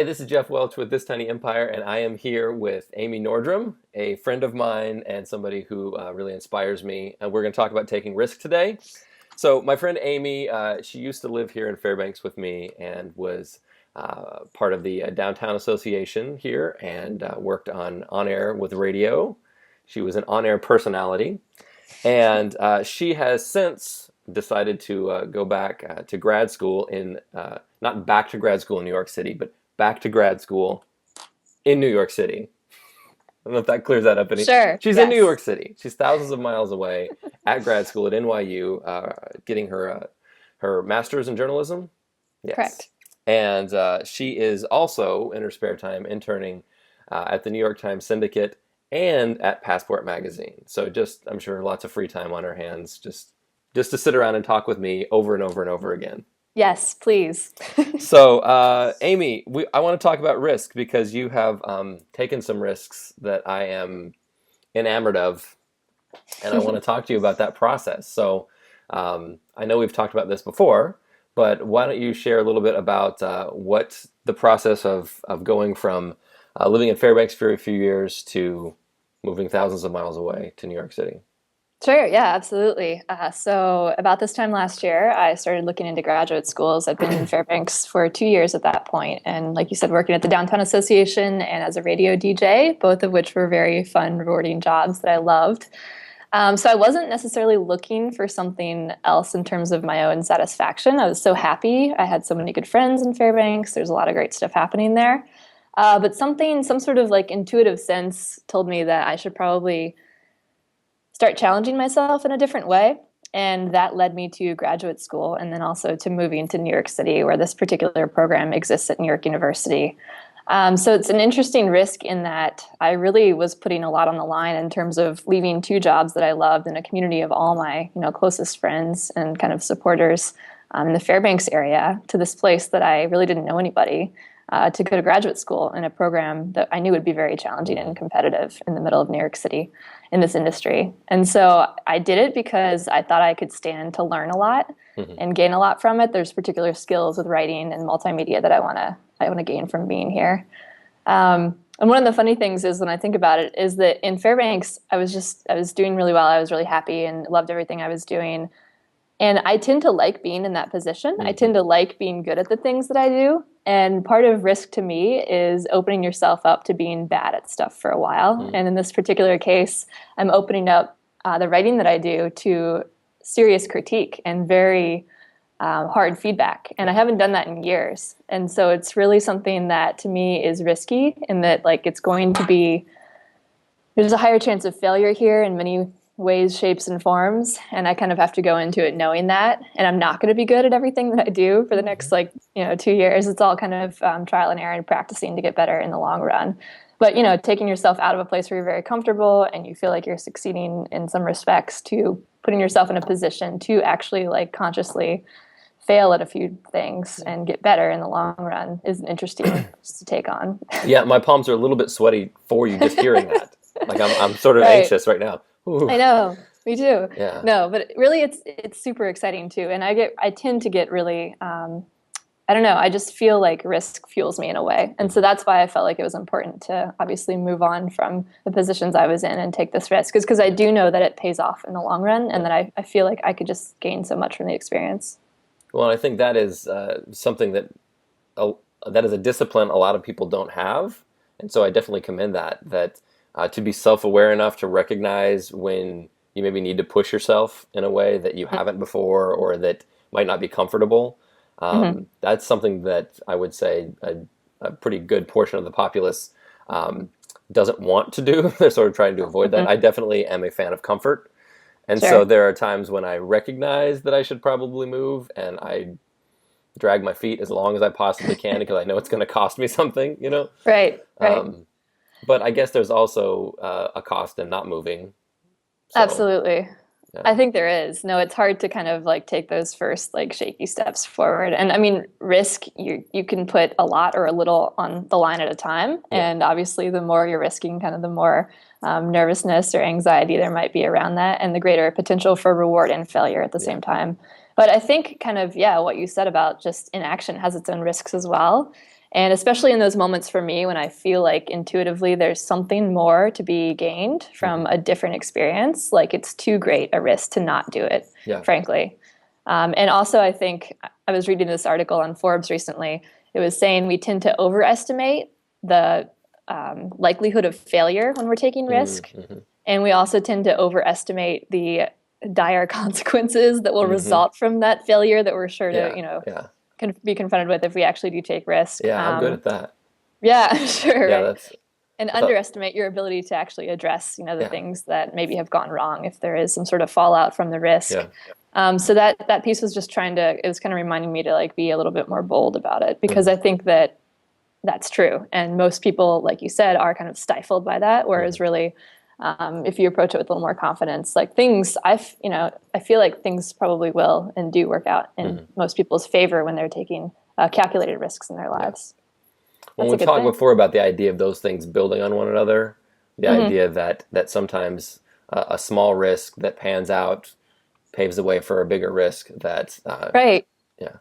Hey, this is Geoff Welch with This Tiny Empire, and I am here with Amy Nordrum, a friend of mine and somebody who really inspires me. And we're going to talk about taking risk today. So, my friend Amy, she used to live here in Fairbanks with me and was part of the Downtown Association here and worked on air with radio. She was an on air personality. And she has since decided to go back to grad school not back to grad school in New York City, but back to grad school in New York City. I don't know if that clears that up any. Sure. She's in New Yes. York City. She's thousands of miles away at grad school at NYU, getting her master's in journalism. Yes. Correct. And she is also, in her spare time, interning at the New York Times Syndicate and at Passport Magazine. So just, I'm sure, lots of free time on her hands, just to sit around and talk with me over and over and over again. Yes, please. So, Amy, I want to talk about risk because you have taken some risks that I am enamored of, and I want to talk to you about that process. So, I know we've talked about this before, but why don't you share a little bit about what the process of going from living in Fairbanks for a few years to moving thousands of miles away to New York City? Sure. Yeah, absolutely. So about this time last year, I started looking into graduate schools. I'd been in Fairbanks for 2 years at that point, and like you said, working at the Downtown Association and as a radio DJ, both of which were very fun, rewarding jobs that I loved. So I wasn't necessarily looking for something else in terms of my own satisfaction. I was so happy. I had so many good friends in Fairbanks. There's a lot of great stuff happening there. But some sort of like intuitive sense told me that I should probably start challenging myself in a different way. And that led me to graduate school and then also to moving to New York City, where this particular program exists at New York University. So it's an interesting risk in that I really was putting a lot on the line in terms of leaving two jobs that I loved in a community of all my closest friends and kind of supporters in the Fairbanks area to this place that I really didn't know anybody to go to graduate school in a program that I knew would be very challenging and competitive in the middle of New York City in this industry. And so I did it because I thought I could stand to learn a lot and gain a lot from it. There's particular skills with writing and multimedia that I want to gain from being here. And one of the funny things is when I think about it is that in Fairbanks, I was doing really well. I was really happy and loved everything I was doing. And I tend to like being in that position. I tend to like being good at the things that I do. And part of risk to me is opening yourself up to being bad at stuff for a while. And in this particular case, I'm opening up the writing that I do to serious critique and very hard feedback. And I haven't done that in years. And so it's really something that to me is risky in that like there's a higher chance of failure here in many ways, shapes, and forms. And I kind of have to go into it knowing that. And I'm not going to be good at everything that I do for the next 2 years. It's all kind of trial and error and practicing to get better in the long run. But, taking yourself out of a place where you're very comfortable and you feel like you're succeeding in some respects to putting yourself in a position to actually like consciously fail at a few things and get better in the long run is interesting to take on. Yeah, my palms are a little bit sweaty for you just hearing that. Like I'm sort of Right. anxious right now. Ooh. I know, me too. Yeah. No, but really it's super exciting too. And I tend to get really, I don't know, I just feel like risk fuels me in a way. And so that's why I felt like it was important to obviously move on from the positions I was in and take this risk. Because I do know that it pays off in the long run and that I feel like I could just gain so much from the experience. Well, I think that is something that is a discipline a lot of people don't have. And so I definitely commend that to be self-aware enough to recognize when you maybe need to push yourself in a way that you haven't before or that might not be comfortable. That's something that I would say a pretty good portion of the populace doesn't want to do. They're sort of trying to avoid that. I definitely am a fan of comfort. And Sure. so there are times when I recognize that I should probably move and I drag my feet as long as I possibly can because I know it's going to cost me something, Right. But I guess there's also a cost in not moving. So, Absolutely. yeah. I think there is. No, it's hard to kind of like take those first like shaky steps forward. And I mean, risk, you can put a lot or a little on the line at a time. Yeah. And obviously the more you're risking, kind of the more nervousness or anxiety there might be around that and the greater potential for reward and failure at the same time. But I think kind of, yeah, what you said about just inaction has its own risks as well. And especially in those moments for me when I feel like intuitively there's something more to be gained from a different experience, like it's too great a risk to not do it, Yeah. frankly. And also, I think I was reading this article on Forbes recently. It was saying we tend to overestimate the likelihood of failure when we're taking risk. And we also tend to overestimate the dire consequences that will result from that failure that we're sure to, can be confronted with if we actually do take risk. Yeah, I'm good at that. Yeah, sure. Yeah, right? And underestimate your ability to actually address, the things that maybe have gone wrong if there is some sort of fallout from the risk. Yeah. So that piece was just it was kind of reminding me to like be a little bit more bold about it, because I think that that's true. And most people, like you said, are kind of stifled by that. Whereas really, if you approach it with a little more confidence, like I feel like things probably will and do work out in most people's favor when they're taking calculated risks in their lives. Well, we talked before about the idea of those things building on one another, the idea that sometimes a small risk that pans out paves the way for a bigger risk that right. Yeah.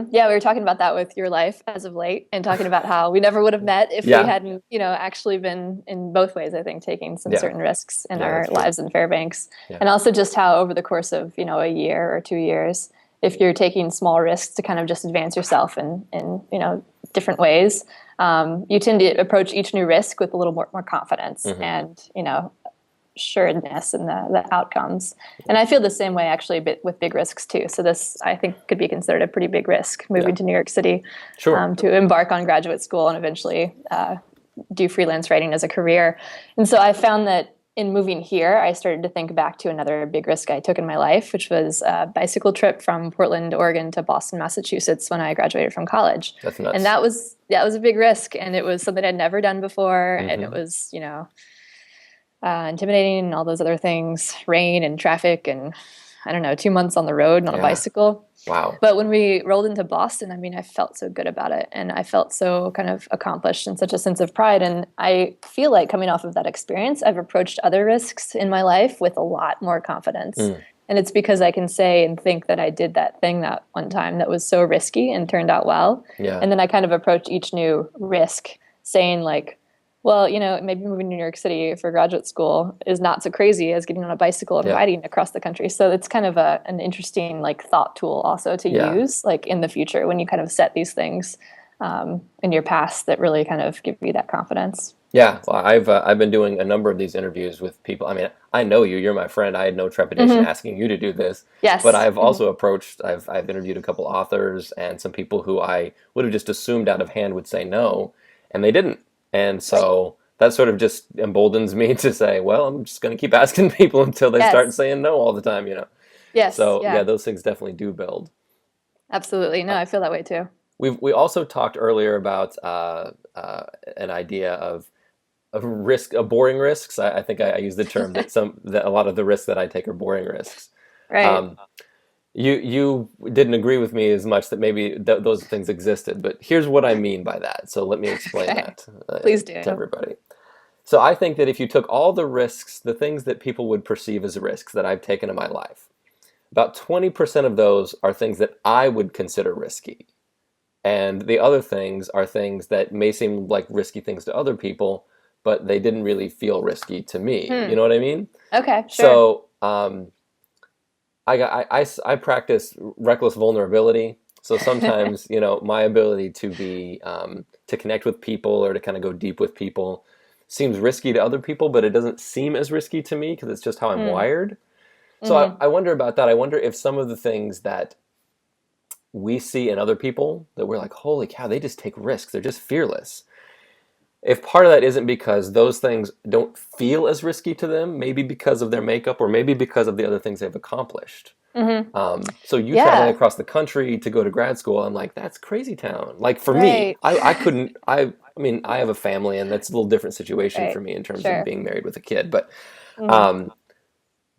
Yeah, we were talking about that with your life as of late, and talking about how we never would have met if we hadn't, actually been in both ways, I think, taking some certain risks in our lives in Fairbanks. And also just how over the course of, a year or 2 years, if you're taking small risks to kind of just advance yourself in different ways, you tend to approach each new risk with a little more confidence and, sureness in the outcomes. And I feel the same way actually with big risks too. So this, I think, could be considered a pretty big risk, moving to New York City, to embark on graduate school and eventually do freelance writing as a career. And so I found that in moving here, I started to think back to another big risk I took in my life, which was a bicycle trip from Portland, Oregon to Boston, Massachusetts when I graduated from college. That's nuts. And that was a big risk. And it was something I'd never done before. And it was, intimidating and all those other things, rain and traffic and, 2 months on the road on a bicycle. Wow. But when we rolled into Boston, I felt so good about it. And I felt so kind of accomplished and such a sense of pride. And I feel like coming off of that experience, I've approached other risks in my life with a lot more confidence. And it's because I can say and think that I did that thing that one time that was so risky and turned out well. Yeah. And then I kind of approach each new risk saying like, well, maybe moving to New York City for graduate school is not so crazy as getting on a bicycle and riding across the country. So it's kind of an interesting thought tool also to use in the future when you kind of set these things in your past that really kind of give you that confidence. Yeah, well, I've been doing a number of these interviews with people. I know you're my friend. I had no trepidation asking you to do this. Yes. But I've also I've interviewed a couple authors and some people who I would have just assumed out of hand would say no, and they didn't. And so that sort of just emboldens me to say, well, I'm just going to keep asking people until they start saying no all the time, Yes. So those things definitely do build. Absolutely. No, I feel that way too. We also talked earlier about an idea of boring risks. I think I used the term that a lot of the risks that I take are boring risks. Right. You didn't agree with me as much that maybe those things existed, but here's what I mean by that. So let me explain that. Please do. To everybody. So I think that if you took all the risks, the things that people would perceive as risks that I've taken in my life, about 20% of those are things that I would consider risky. And the other things are things that may seem like risky things to other people, but they didn't really feel risky to me. You know what I mean? Okay, sure. So I practice reckless vulnerability. So sometimes, my ability to be to connect with people or to kind of go deep with people seems risky to other people, but it doesn't seem as risky to me because it's just how I'm wired. So I wonder about that. I wonder if some of the things that we see in other people that we're like, holy cow, they just take risks. They're just fearless. If part of that isn't because those things don't feel as risky to them, maybe because of their makeup or maybe because of the other things they've accomplished. So you traveling across the country to go to grad school, I'm like, that's crazy town. Like for me, I couldn't, I have a family and that's a little different situation for me in terms of being married with a kid.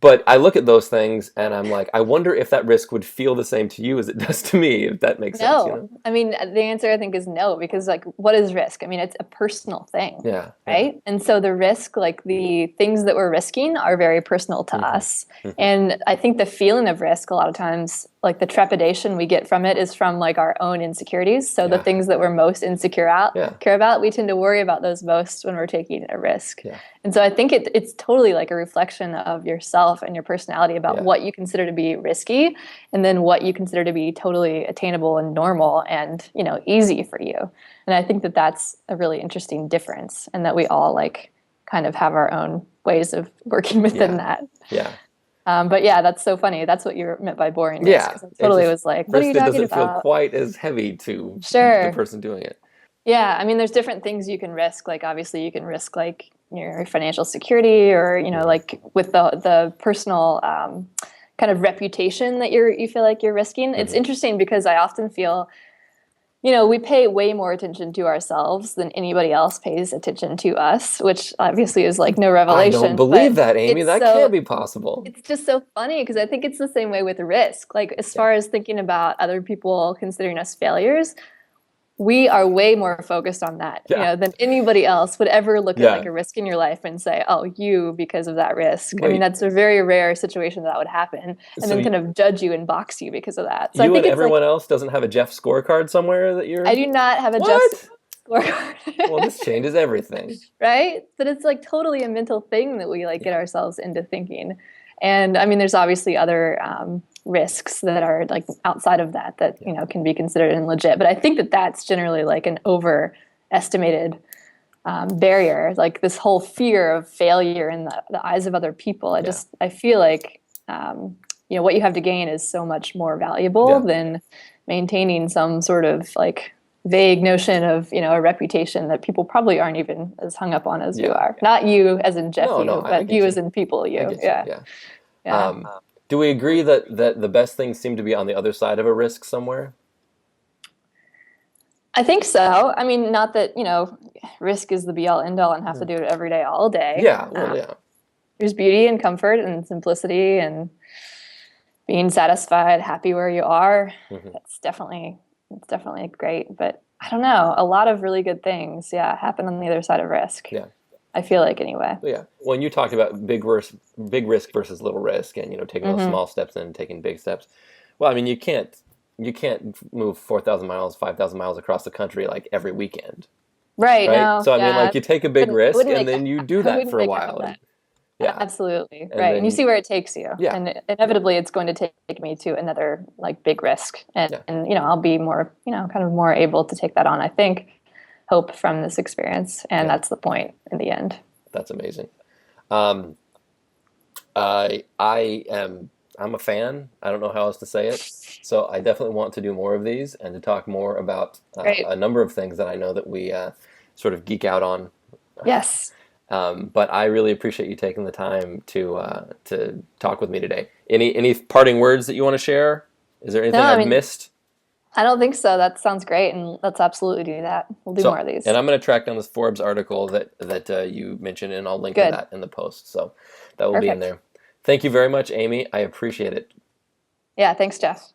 But I look at those things and I'm like, I wonder if that risk would feel the same to you as it does to me, if that makes sense. The answer I think is no, because what is risk? It's a personal thing, right? Yeah. And so the risk, the things that we're risking are very personal to us. And I think the feeling of risk a lot of times like the trepidation we get from it is from like our own insecurities. So the Yeah. things that we're most care about, we tend to worry about those most when we're taking a risk. Yeah. And so I think it's totally like a reflection of yourself and your personality about Yeah. what you consider to be risky, and then what you consider to be totally attainable and normal and, you know, easy for you. And I think that that's a really interesting difference, and that we all like kind of have our own ways of working within that. Yeah. But yeah, that's so funny. That's what you meant by boring risk. Yeah. 'Cause I totally was like, what are you talking doesn't feel about? quite as heavy to Sure. the person doing it. Yeah, I mean, there's different things you can risk. Like, obviously, you can risk like your financial security, or, you know, like with the personal kind of reputation that you feel like you're risking. It's interesting because I often feel, you know, we pay way more attention to ourselves than anybody else pays attention to us, which obviously is like no revelation. I don't believe that, Amy. That so, can't be possible. It's just so funny because I think it's the same way with risk. Like, as far as thinking about other people considering us failures, we are way more focused on that, you know, than anybody else would ever look at like a risk in your life and say, oh, you, because of that risk. I mean, that's a very rare situation that would happen, and then kind of judge you and box you because of that. So you I think and everyone else doesn't have a Geoff scorecard somewhere that you're... I do not have a Geoff scorecard. Well, this changes everything. Right? But it's like totally a mental thing that we like get ourselves into thinking. And I mean, there's obviously other risks that are like outside of that, you know, can be considered and legit. But I think that that's generally like an overestimated barrier, like this whole fear of failure in the eyes of other people. I feel like, you know, what you have to gain is so much more valuable than maintaining some sort of like vague notion of, you know, a reputation that people probably aren't even as hung up on as you are. Not you as in Geoff, but you as in people, you. Do we agree that the best things seem to be on the other side of a risk somewhere? I think so. I mean, not that, you know, risk is the be-all, end-all and have to do it every day, all day. There's beauty and comfort and simplicity and being satisfied, happy where you are. It's definitely great. But I don't know, a lot of really good things, happen on the other side of risk. I feel like, anyway. When you talked about big risk versus little risk, and, you know, taking those small steps and taking big steps. Well, I mean, you can't move 4,000 miles, 5,000 miles across the country like every weekend. Right. No, so I mean, like, you take a big risk and then you do that for a while. Absolutely. Right. And you see where it takes you. And inevitably it's going to take me to another like big risk. And you know, I'll be more, you know, kind of more able to take that on, I think, hope from this experience. And that's the point in the end. That's amazing. I'm a fan. I don't know how else to say it. So I definitely want to do more of these and to talk more about a number of things that I know that we sort of geek out on. Yes. But I really appreciate you taking the time to talk with me today. Any parting words that you want to share? Is there anything I've missed? I don't think so. That sounds great, and let's absolutely do that. We'll do more of these. And I'm going to track down this Forbes article that you mentioned, and I'll link to that in the post. So that will be in there. Thank you very much, Amy. I appreciate it. Yeah, thanks, Geoff.